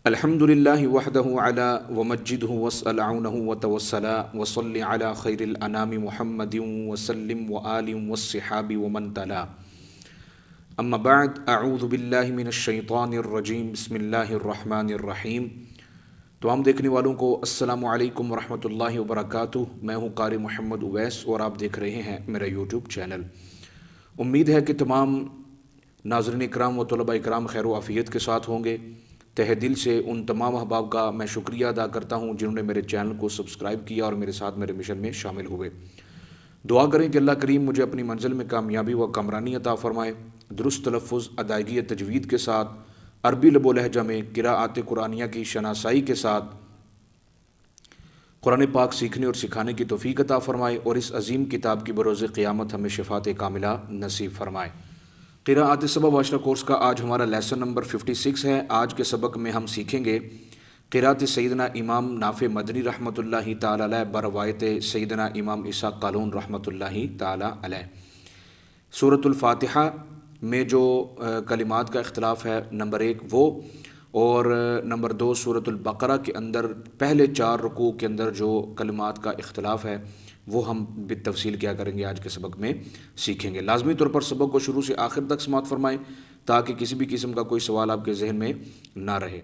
الحمدللہ وحدہ علی ومجدہ واسأل عونہ وتوسلا وصلی علی خیر الانام محمد وسلم وآل والصحاب ومن تلا اما بعد اعوذ باللہ من الشیطان الرجیم بسم اللہ الرحمن الرحیم۔ تمام دیکھنے والوں کو السلام علیکم ورحمۃ اللہ وبرکاتہ۔ میں ہوں قاری محمد اویس اور آپ دیکھ رہے ہیں میرا یوٹیوب چینل۔ امید ہے کہ تمام ناظرین اکرام و طلباء اکرام خیر و عافیت کے ساتھ ہوں گے۔ تہ دل سے ان تمام احباب کا میں شکریہ ادا کرتا ہوں جنہوں نے میرے چینل کو سبسکرائب کیا اور میرے ساتھ میرے مشن میں شامل ہوئے۔ دعا کریں کہ اللہ کریم مجھے اپنی منزل میں کامیابی و کامرانی عطا فرمائے۔ درست تلفظ، ادائیگی تجوید کے ساتھ، عربی لب و لہجہ میں قراءات قرآنیہ کی شناسائی کے ساتھ قرآن پاک سیکھنے اور سکھانے کی توفیق عطا فرمائے اور اس عظیم کتاب کی بروز قیامت ہمیں شفاعت کاملہ نصیب فرمائے۔ قراءات سبع و عشرہ کورس کا آج ہمارا لیسن نمبر 56 ہے۔ آج کے سبق میں ہم سیکھیں گے قراءت سیدنا امام نافع مدنی رحمۃ اللہ تعالی علیہ بروایت سیدنا امام اسحاق قالون رحمۃ اللہ تعالی علیہ۔ سورۃ الفاتحہ میں جو کلمات کا اختلاف ہے، نمبر 1 وہ، اور نمبر 2 سورۃ البقرہ کے اندر پہلے 4 رکوع کے اندر جو کلمات کا اختلاف ہے وہ ہم بالتفصیل کیا کریں گے آج کے سبق میں سیکھیں گے۔ لازمی طور پر سبق کو شروع سے آخر تک سماعت فرمائیں تاکہ کسی بھی قسم کا کوئی سوال آپ کے ذہن میں نہ رہے۔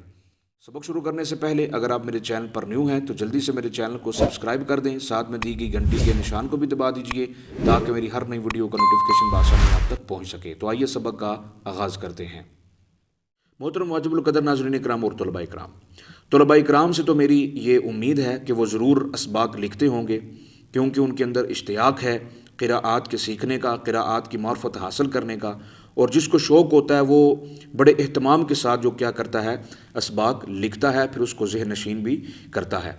سبق شروع کرنے سے پہلے اگر آپ میرے چینل پر نیو ہیں تو جلدی سے میرے چینل کو سبسکرائب کر دیں، ساتھ میں دی گئی گھنٹی کے نشان کو بھی دبا دیجئے تاکہ میری ہر نئی ویڈیو کا نوٹیفیکیشن بآسانی آپ تک پہنچ سکے۔ تو آئیے سبق کا آغاز کرتے ہیں۔ محترم واجب القدر ناظرین اکرام اور طلباء اکرام سے تو میری یہ امید ہے کہ وہ ضرور اسباق لکھتے ہوں گے، کیونکہ ان کے اندر اشتیاق ہے قراءات کے سیکھنے کا، قراءات کی معرفت حاصل کرنے کا، اور جس کو شوق ہوتا ہے وہ بڑے اہتمام کے ساتھ جو کیا کرتا ہے، اسباق لکھتا ہے، پھر اس کو ذہن نشین بھی کرتا ہے۔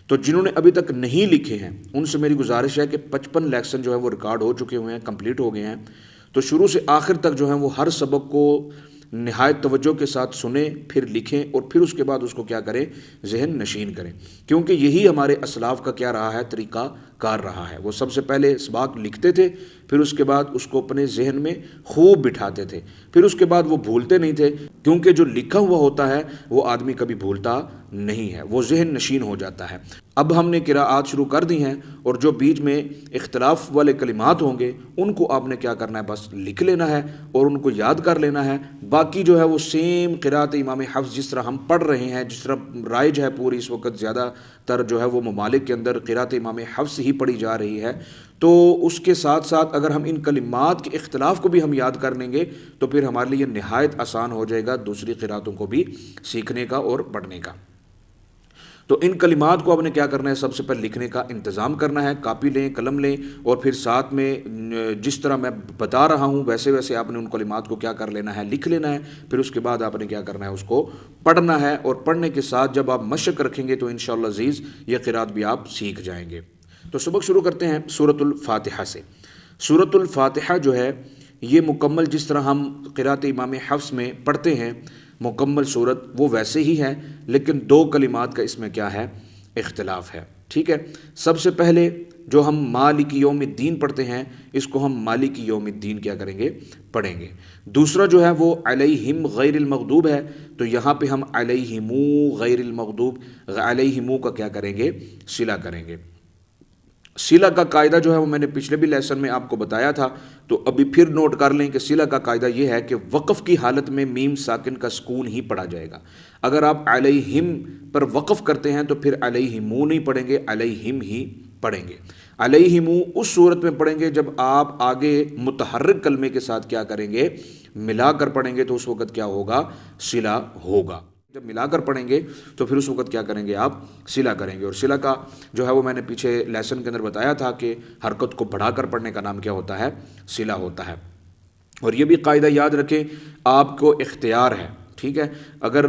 تو جنہوں نے ابھی تک نہیں لکھے ہیں ان سے میری گزارش ہے کہ 55 لیکسن جو ہے وہ ریکارڈ ہو چکے ہوئے ہیں، کمپلیٹ ہو گئے ہیں، تو شروع سے آخر تک جو ہے وہ ہر سبق کو نہایت توجہ کے ساتھ سنیں، پھر لکھیں اور پھر اس کے بعد اس کو کیا کریں، ذہن نشین کریں، کیونکہ یہی ہمارے اسلاف کا کیا رہا ہے، طریقہ کار رہا ہے۔ وہ سب سے پہلے اسباق لکھتے تھے، پھر اس کے بعد اس کو اپنے ذہن میں خوب بٹھاتے تھے، پھر اس کے بعد وہ بھولتے نہیں تھے، کیونکہ جو لکھا ہوا ہوتا ہے وہ آدمی کبھی بھولتا نہیں ہے، وہ ذہن نشین ہو جاتا ہے۔ اب ہم نے قراءات شروع کر دی ہیں اور جو بیچ میں اختلاف والے کلمات ہوں گے ان کو آپ نے کیا کرنا ہے، بس لکھ لینا ہے اور ان کو یاد کر لینا ہے۔ باقی جو ہے وہ سیم قراءت امام حفص جس طرح ہم پڑھ رہے ہیں، جس طرح رائج ہے پوری اس وقت زیادہ تر جو ہے وہ ممالک کے اندر قراءت امام حفص ہی پڑھی جا رہی ہے، تو اس کے ساتھ ساتھ اگر ہم ان کلمات کے اختلاف کو بھی ہم یاد کر لیں گے تو پھر ہمارے لیے نہایت آسان ہو جائے گا دوسری قراءتوں کو بھی سیکھنے کا اور پڑھنے کا۔ تو ان کلمات کو آپ نے کیا کرنا ہے، سب سے پہلے لکھنے کا انتظام کرنا ہے، کاپی لیں، قلم لیں، اور پھر ساتھ میں جس طرح میں بتا رہا ہوں ویسے ویسے آپ نے ان کلمات کو کیا کر لینا ہے، لکھ لینا ہے، پھر اس کے بعد آپ نے کیا کرنا ہے، اس کو پڑھنا ہے، اور پڑھنے کے ساتھ جب آپ مشق رکھیں گے تو انشاءاللہ عزیز یہ قراءت بھی آپ سیکھ جائیں گے۔ تو سبق شروع کرتے ہیں سورۃ الفاتحہ سے۔ سورۃ الفاتحہ جو ہے یہ مکمل جس طرح ہم قراءت امام حفص میں پڑھتے ہیں مکمل صورت وہ ویسے ہی ہے، لیکن 2 کلمات کا اس میں کیا ہے، اختلاف ہے، ٹھیک ہے۔ سب سے پہلے جو ہم مالک یوم الدین پڑھتے ہیں اس کو ہم مالک یوم الدین کیا کریں گے، پڑھیں گے۔ دوسرا جو ہے وہ علیہم غیر المغضوب ہے، تو یہاں پہ ہم علیہم غیر المغضوب، علیہم کا کیا کریں گے، صلہ کریں گے۔ صلہ کا قاعدہ جو ہے وہ میں نے پچھلے بھی لیسن میں آپ کو بتایا تھا، تو ابھی پھر نوٹ کر لیں کہ صلہ کا قاعدہ یہ ہے کہ وقف کی حالت میں میم ساکن کا سکون ہی پڑھا جائے گا۔ اگر آپ علیہم پر وقف کرتے ہیں تو پھر علیہم نہیں پڑھیں گے، علیہم ہی پڑھیں گے۔ علیہم اس صورت میں پڑھیں گے جب آپ آگے متحرک کلمے کے ساتھ کیا کریں گے، ملا کر پڑھیں گے، تو اس وقت کیا ہوگا، صلہ ہوگا۔ جب ملا کر پڑھیں گے تو پھر اس وقت کیا کریں گے، آپ صلہ کریں گے۔ اور صلہ کا جو ہے وہ میں نے پیچھے لیسن کے اندر بتایا تھا کہ حرکت کو بڑھا کر پڑھنے کا نام کیا ہوتا ہے، صلہ ہوتا ہے۔ اور یہ بھی قاعدہ یاد رکھیں، آپ کو اختیار ہے، ٹھیک ہے۔ اگر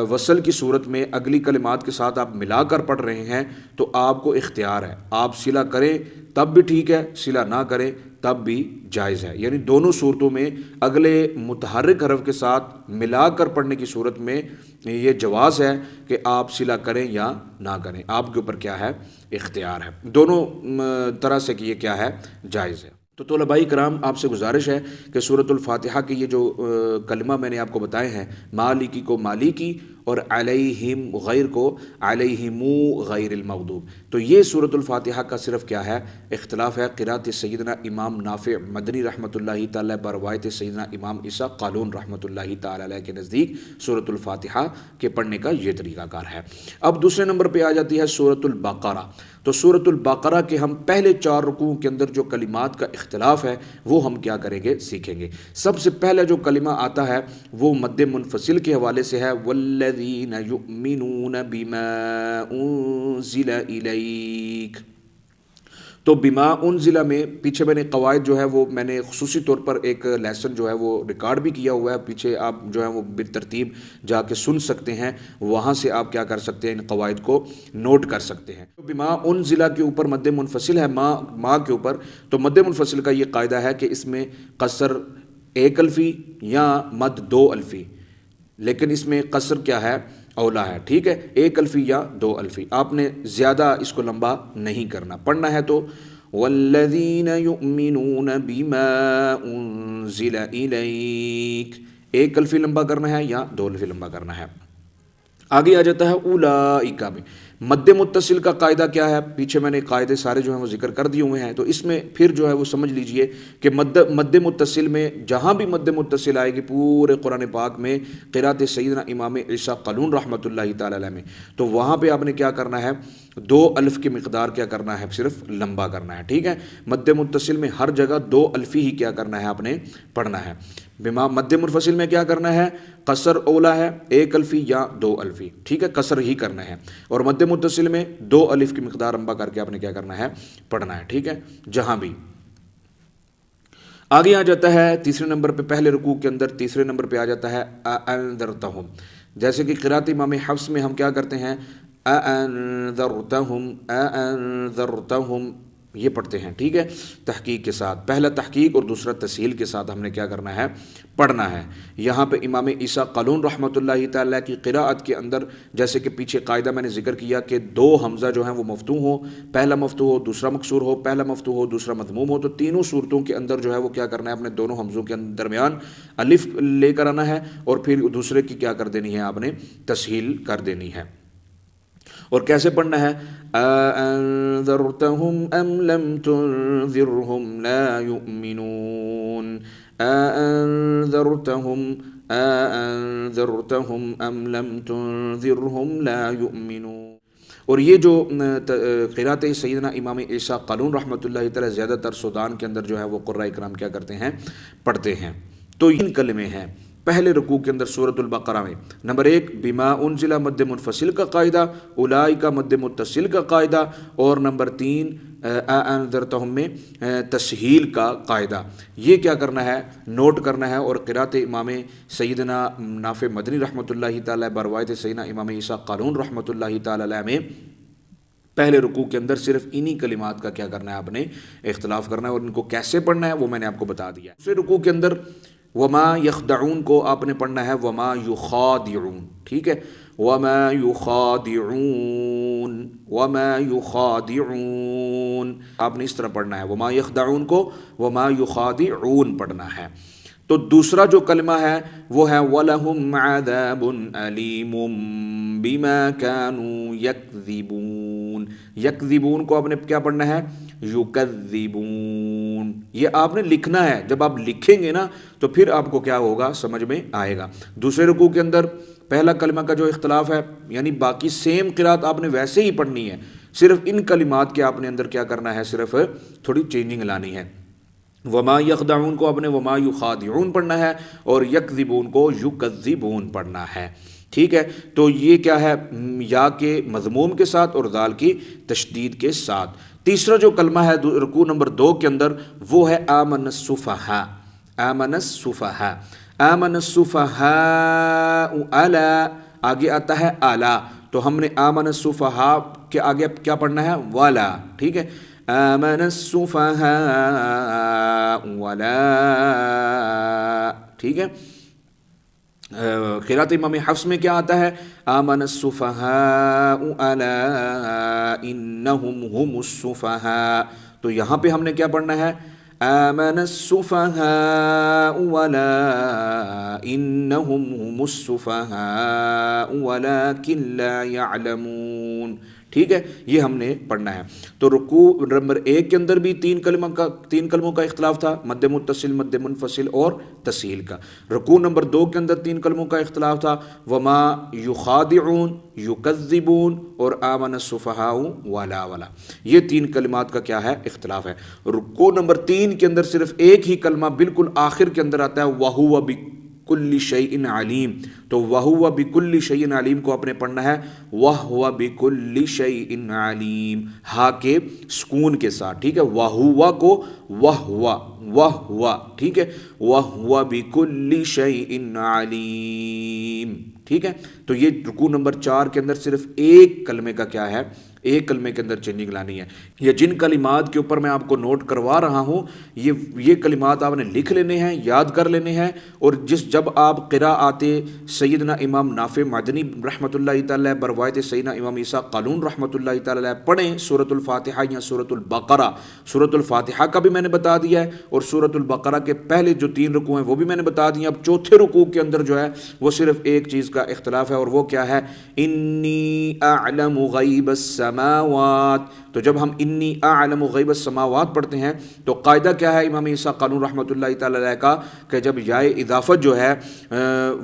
وصل کی صورت میں اگلی کلمات کے ساتھ آپ ملا کر پڑھ رہے ہیں تو آپ کو اختیار ہے، آپ صلہ کریں تب بھی ٹھیک ہے، صلہ نہ کریں تب بھی جائز ہے۔ یعنی دونوں صورتوں میں اگلے متحرک حرف کے ساتھ ملا کر پڑھنے کی صورت میں یہ جواز ہے کہ آپ صلہ کریں یا نہ کریں، آپ کے اوپر کیا ہے، اختیار ہے، دونوں طرح سے کہ یہ کیا ہے، جائز ہے۔ تو طلباء کرام آپ سے گزارش ہے کہ سورۃ الفاتحہ کے یہ جو کلمہ میں نے آپ کو بتائے ہیں، مالکی کو مالکی اور علیہم غیر کو علیہمو غیر المغضوب. تو یہ سورۃ الفاتحہ کا صرف کیا ہے اختلاف ہے قرات سیدنا امام نافع مدنی رحمۃ اللہ تعالی بروایت سیدنا امام عیسیٰ قالون رحمۃ اللہ تعالی علیہ کے نزدیک سورۃ الفاتحہ کے پڑھنے کا یہ طریقہ کار ہے. اب دوسرے نمبر پہ آ جاتی ہے سورۃ البقرہ. تو سورۃ البقرہ کے ہم پہلے 4 رکوع کے اندر جو کلمات کا اختلاف ہے وہ ہم کیا کریں گے سیکھیں گے. سب سے پہلا جو کلمہ آتا ہے وہ مد منفصل کے حوالے سے ہے والذین یؤمنون بما انزل الیک. تو بما انزل میں پیچھے میں نے قواعد جو ہے وہ میں نے خصوصی طور پر ایک لیسن جو ہے وہ ریکارڈ بھی کیا ہوا ہے, پیچھے آپ جو ہے وہ بالترتیب جا کے سن سکتے ہیں, وہاں سے آپ کیا کر سکتے ہیں ان قواعد کو نوٹ کر سکتے ہیں. تو بما انزل کے اوپر مد منفصل ہے ما کے اوپر, تو مد منفصل کا یہ قاعدہ ہے کہ اس میں قصر 1 الفی یا مد 2 الفی, لیکن اس میں قصر کیا ہے اولا ہے. ٹھیک ہے, 1 الفی یا 2 الفی, آپ نے زیادہ اس کو لمبا نہیں کرنا. پڑھنا ہے تو والذین یؤمنون بما انزل الیک, 1 الفی لمبا کرنا ہے یا 2 الفی لمبا کرنا ہے. آگے آ جاتا ہے اولئک میں مد متصل کا قاعدہ کیا ہے, پیچھے میں نے قاعدے سارے جو ہیں وہ ذکر کر دیے ہوئے ہیں. تو اس میں پھر جو ہے وہ سمجھ لیجئے کہ مد متصل میں جہاں بھی مد متصل آئے گی پورے قرآن پاک میں قرات سیدنا امام عیسیٰ قالون رحمۃ اللہ تعالی علیہ میں, تو وہاں پہ آپ نے کیا کرنا ہے 2 الف کی مقدار کیا کرنا ہے صرف لمبا کرنا ہے. ٹھیک ہے, مد متصل میں ہر جگہ 2 الفی ہی کیا کرنا ہے آپ نے پڑھنا ہے. بما مد منفصل میں کیا کرنا ہے قصر اولا ہے 1 الفی یا 2 الفی. ٹھیک ہے, قصر ہی کرنا ہے. اور مد متصل میں 2 الف کی مقدار لمبا کر کے آپ نے کیا کرنا ہے پڑھنا ہے. ٹھیک ہے, جہاں بھی. آگے آ جاتا ہے تیسرے نمبر پہ, پہلے رکوع کے اندر تیسرے نمبر پہ آ جاتا ہے اانذرتہم. جیسے کہ قرات امام حفص میں ہم کیا کرتے ہیں اانذرتہم اانذرتہم یہ پڑھتے ہیں. ٹھیک ہے, تحقیق کے ساتھ, پہلا تحقیق اور دوسرا تسہیل کے ساتھ ہم نے کیا کرنا ہے پڑھنا ہے. یہاں پہ امام عیسیٰ قالون رحمۃ اللہ تعالیٰ کی قراءت کے اندر جیسے کہ پیچھے قاعدہ میں نے ذکر کیا کہ 2 حمزہ جو ہیں وہ مفتوح ہو, پہلا مفتوح ہو دوسرا مکسور ہو, پہلا مفتوح ہو دوسرا مضموم ہو, تو تینوں صورتوں کے اندر جو ہے وہ کیا کرنا ہے اپنے دونوں حمزوں کے درمیان الف لے کر آنا ہے اور پھر دوسرے کی کیا کر دینی ہے آپ نے تسہیل کر دینی ہے. اور کیسے پڑھنا ہے اانذرتہم ام لم تنذرہم لا یؤمنون اانذرتہم ام لم تنذرہم لا یؤمنون. اور یہ جو قرات سیدنا امام عیسیٰ قالون رحمۃ اللہ تعالی زیادہ تر سودان کے اندر جو ہے وہ قراء کرام کیا کرتے ہیں پڑھتے ہیں. تو ان کلمے ہیں پہلے رکوع کے اندر سورۃ البقرہ میں. نمبر 1 بما انزل مد منفصل کا قاعدہ, اولئک مد متصل کا قاعدہ, اور نمبر 3 انذرتہم میں تسہیل کا قاعدہ. یہ کیا کرنا ہے نوٹ کرنا ہے. اور قرات امام سیدنا نافع مدنی رحمۃ اللہ تعالی بروایت سیدنا امام عیسیٰ قالون رحمۃ اللہ تعالی علیہ میں پہلے رکوع کے اندر صرف انہی کلمات کا کیا کرنا ہے آپ نے اختلاف کرنا ہے, اور ان کو کیسے پڑھنا ہے وہ میں نے آپ کو بتا دیا. دوسرے رکوع کے اندر وما یخدعون کو آپ نے پڑھنا ہے وما یخادعون. ٹھیک ہے, وما یخادعون وما یخادعون آپ نے اس طرح پڑھنا ہے. وما یخدعون کو وما یخادعون پڑھنا ہے. تو دوسرا جو کلمہ ہے وہ ہے وَلَهُمْ عَذَابٌ أَلِيمٌ بِمَا كَانُوا يَكْذِبُونَ. یکذبون کو آپ نے کیا پڑھنا ہے یکذبون. یہ آپ نے لکھنا ہے, جب آپ لکھیں گے نا تو پھر آپ کو کیا ہوگا سمجھ میں آئے گا. دوسرے رکوع کے اندر پہلا کلمہ کا جو اختلاف ہے یعنی باقی سیم قرات آپ نے ویسے ہی پڑھنی ہے, صرف ان کلمات کے آپ نے اندر کیا کرنا ہے صرف تھوڑی چینجنگ لانی ہے. وما یخدعون کو آپ نے وما یخادعون پڑھنا ہے اور یکذبون کو یکذبون پڑھنا ہے. ٹھیک ہے, تو یہ کیا ہے یا کے مضموم کے ساتھ اور ذال کی تشدید کے ساتھ. تیسرا جو کلمہ ہے رکوع نمبر 2 کے اندر وہ ہے آمن السفہاء. آمن السفہاء آمن السفہاء الا, آگے آتا ہے اعلی, تو ہم نے آمن السفہاء کے آگے کیا پڑھنا ہے والا. ٹھیک ہے, آمن السفہاء ولا. ٹھیک ہے, قرات امام حفص میں کیا آتا ہے آمن السفہاء الا انہم هم السفہاء. تو یہاں پہ ہم نے کیا پڑھنا ہے آمن السفهاء ولكنهم هم السفهاء ولكن لا يعلمون. ٹھیک ہے، یہ ہم نے پڑھنا ہے. تو رکوع نمبر 1 کے اندر بھی تین کلموں کا اختلاف تھا، مد متصل، مد منفصل اور تسہیل کا. رکوع نمبر 2 کے اندر 3 کلموں کا اختلاف تھا، وما یخادعون، یکذبون اور آمن السفہاء ولا. یہ 3 کلمات کا کیا ہے؟ اختلاف ہے. رکوع نمبر 3 کے اندر صرف ایک ہی کلمہ بالکل آخر کے اندر آتا ہے، وَهُوَ بِكُلِّ شَيْءٍ عَلِيمٌ. تو وَهُوَ بِكُلِّ شَيْءٍ عَلِيمٌ کو آپ نے پڑھنا ہے وَهُوَ بِكُلِّ شَيْءٍ عَلِيمٌ، ہا کے سکون کے ساتھ. ٹھیک ہے، وَهُوَ کو وَهُوَ، ٹھیک ہے، وَهُوَ بِكُلِّ شَيْءٍ عَلِيمٌ. ٹھیک ہے، تو یہ رکوع نمبر 4 کے اندر صرف ایک کلمے کا کیا ہے؟ ایک کلمے کے اندر چینجنگ لانی ہے. یہ جن کلمات کے اوپر میں آپ کو نوٹ کروا رہا ہوں، یہ کلمات آپ نے لکھ لینے ہیں، یاد کر لینے ہیں. اور جب آپ قراءات سیدنا امام نافع مدنی رحمۃ اللہ تعالی بروایت سیدنا امام عیسیٰ قالون رحمۃ اللہ تعالی پڑھیں سورۃ الفاتحہ یا سورۃ البقرہ. سورۃ الفاتحہ کا بھی میں نے بتا دیا ہے، اور سورۃ البقرہ کے پہلے جو 3 رکوع ہیں وہ بھی میں نے بتا دیے. اب چوتھے رکوع کے اندر جو ہے وہ صرف ایک چیز کا اختلاف ہے، اور وہ کیا ہے؟ انی اعلم غیب السماوات. تو جب ہم انی اعلم غیب السماوات پڑھتے ہیں تو قاعدہ کیا ہے امام عیسیٰ قانون رحمۃ اللہ تعالی علیہ کا، کہ جب یائے اضافت جو ہے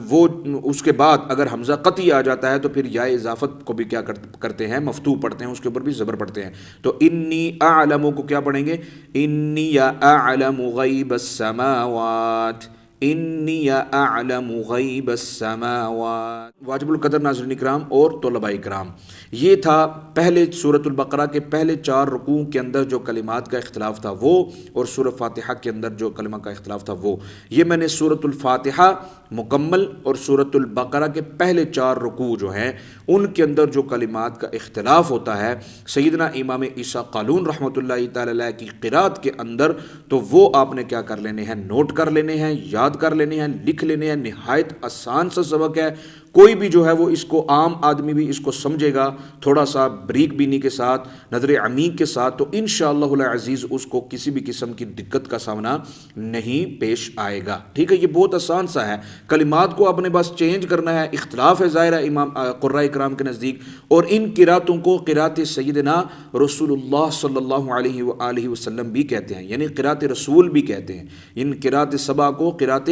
وہ اس کے بعد اگر حمزہ قطعی آ جاتا ہے تو پھر یائے اضافت کو بھی کیا کرتے ہیں؟ مفتوح پڑھتے ہیں، اس کے اوپر بھی زبر پڑھتے ہیں. تو انی اعلم کو کیا پڑھیں گے؟ انی اعلم غیب السماوات، انی اعلم غیب السماوات. واجب القدر ناظرین کرام اور طلباء کرام، یہ تھا پہلے سورۃ البقرہ کے پہلے 4 رکوع کے اندر جو کلمات کا اختلاف تھا وہ، اور سورۃ فاتحہ کے اندر جو کلمہ کا اختلاف تھا وہ. یہ میں نے سورۃ الفاتحہ مکمل اور سورۃ البقرہ کے پہلے 4 رکوع جو ہیں ان کے اندر جو کلمات کا اختلاف ہوتا ہے سیدنا امام عیسیٰ قالون رحمۃ اللہ تعالی علیہ کی قرات کے اندر، تو وہ آپ نے کیا کر لینے ہیں؟ نوٹ کر لینے ہیں، یاد کر لینے ہیں، لکھ لینے ہیں. نہایت آسان سا سبق ہے، کوئی بھی جو ہے وہ اس کو، عام آدمی بھی اس کو سمجھے گا تھوڑا سا بریک بینی کے ساتھ، نظر عمیق کے ساتھ، تو انشاءاللہ العزیز اس کو کسی بھی قسم کی دقت کا سامنا نہیں پیش آئے گا. ٹھیک ہے، یہ بہت آسان سا ہے. کلمات کو آپ نے بس چینج کرنا ہے. اختلاف ہے ظاہر ہے امام قراء کرام کے نزدیک، اور ان قراتوں کو قرات سیدنا رسول اللہ صلی اللہ علیہ وآلہ وسلم بھی کہتے ہیں، یعنی قرات رسول بھی کہتے ہیں. ان قرات 7 کو قرات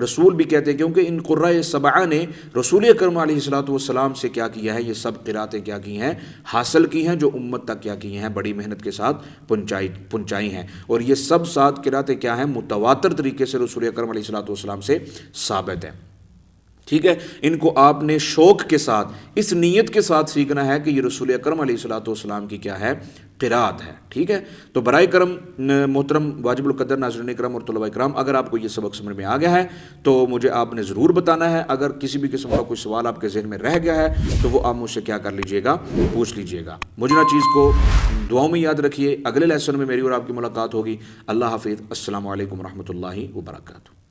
رسول بھی کہتے ہیں، کیونکہ ان قراء 7 نے رسول اکرم علیہ الصلوۃ والسلام سے کیا کیا ہے؟ یہ سب قراتیں کیا کی ہیں؟ حاصل کی ہیں، جو امت تک کیا کی ہیں؟ بڑی محنت کے ساتھ پہنچائی ہیں. اور یہ سب 7 قراتیں کیا ہیں؟ متواتر طریقے سے رسول اکرم علیہ الصلوۃ والسلام سے ثابت ہے. ٹھیک ہے، ان کو آپ نے شوق کے ساتھ، اس نیت کے ساتھ سیکھنا ہے کہ یہ رسول اکرم علیہ الصلوۃ والسلام کی کیا ہے؟ قرات ہے. ٹھیک ہے، تو برائے کرم محترم واجب القدر ناظرین کرام اور طلباء کرام، اگر آپ کو یہ سبق سمجھ میں آ گیا ہے تو مجھے آپ نے ضرور بتانا ہے. اگر کسی بھی قسم کا کوئی سوال آپ کے ذہن میں رہ گیا ہے تو وہ آپ مجھ سے کیا کر لیجئے گا؟ پوچھ لیجئے گا. مجھے نہ چیز کو دعاؤں میں یاد رکھیے. اگلے لیسن میں میری اور آپ کی ملاقات ہوگی. اللہ حافظ. السلام علیکم ورحمۃ اللہ وبرکاتہ.